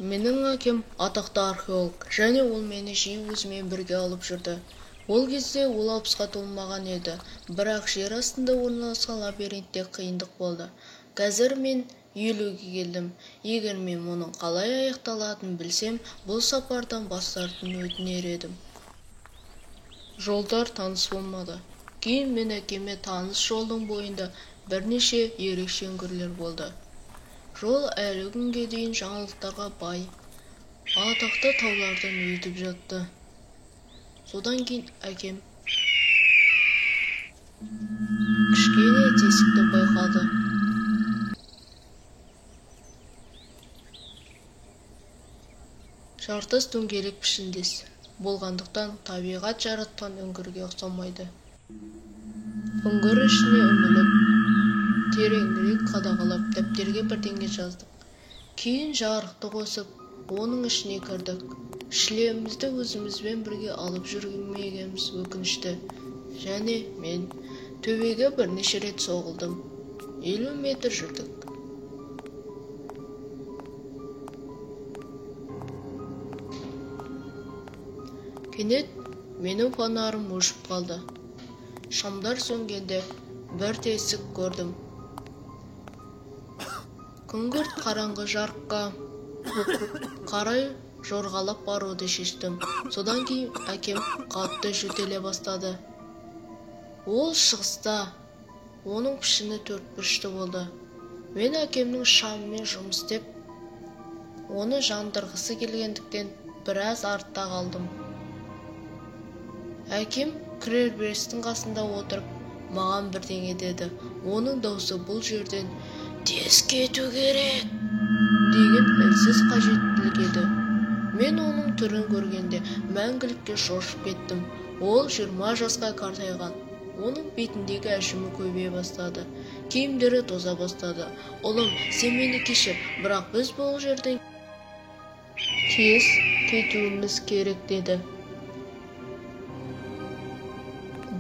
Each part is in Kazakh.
Менің әкем атақты археолог, және ол мені жиі өзімен бірге алып жүрді. Ол кезде ол 60-қа толмаған еді, бірақ жер астында орналасқан лабиринтте қиындық болды. Қазір мен 50-ге келдім. Егер мен мұның қалай аяқталатынын білсем, бұл сапардан бас тартуын өтінер едім. Жолдар таныс болмады. Кейін мен әкеме таныс жолдың бойында бірнеше ерекше үңгірлер болды. Жол әлі күнге дейін жаңалықтарға бай. Атақты таулардан өтіп жатты. Содан кейін әкем кішкене тесікті байқады. Жартас дөңгелек пішіндес болғандықтан табиғат жаратқан үңгірге ұқсамайды. Үңгір ішіне үңіліп, тереңірек қадағалап, дәптерге бірдеңе жаздық. Кейін жарықты қосып, оның ішіне кірдік. Шлемімізді өзімізбен бірге алып жүрмегеніміз өкінішті. Және мен төбеге бірнеше рет соғылдым. 50 метр жүрдік. Кенет менің фонарым өшіп қалды. Шамдар сөнгенде бір тесік көрдім. Күңгірт қараңғы жарыққа қарай жорғалап баруды шештім. Содан кейін әкем қатты жөтеле бастады. Ол шығыста, оның пішіні 4 бұрышты болды. Мен әкемнің шамымен жұмыс істеп, оны жандырғысы келгендіктен біраз артта қалдым. Әкем кіреберістің қасында отырып, маған бірдеңе деді. Оның даусы бұл жерден «Тез кету керек!» деген әлсіз қажеттілік еді. Мен оның түрін көргенде мәңгілікке шошып кеттім. Ол 20 жасқа қартайған. Оның бетіндегі әжімі көбейе бастады. Киімдері тоза бастады. «Ұлым, сен мені кешір, бірақ біз бұл жерден тез кетуіміз керек» деді.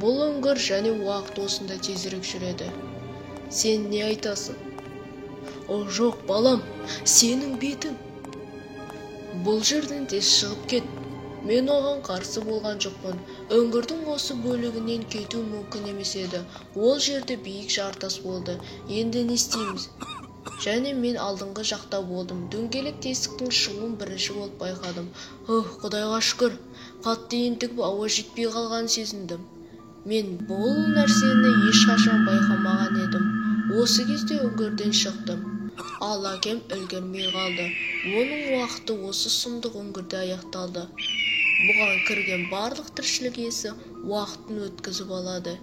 Бұл үңгір және уақыт осында тезірек жүреді. Сен не айтасың? О, жоқ, балам, сенің бетің. Бұл жерден тез шығып кет. Мен оған қарсы болған жоқпын. Үңгірдің осы бөлігінен кету мүмкін емес еді. Ол жерде биік жартас болды. Енді не істейміз? Және мен алдыңғы жақта болдым. Дөңгелек тесіктің шығуын бірінші болып байқадым. Құдайға шүкір, қатты ентігіп ауа жетпей қалғанын сезіндім. Мен бұл нәрсені ешқашан байқамаған едім. Осы кезде үңгірден шықтым. Ал әкем үлгермей қалды. Оның уақыты осы сұмдық үңгірде аяқталды. Бұған кірген барлық тіршілік иесі уақытын өткізіп алады.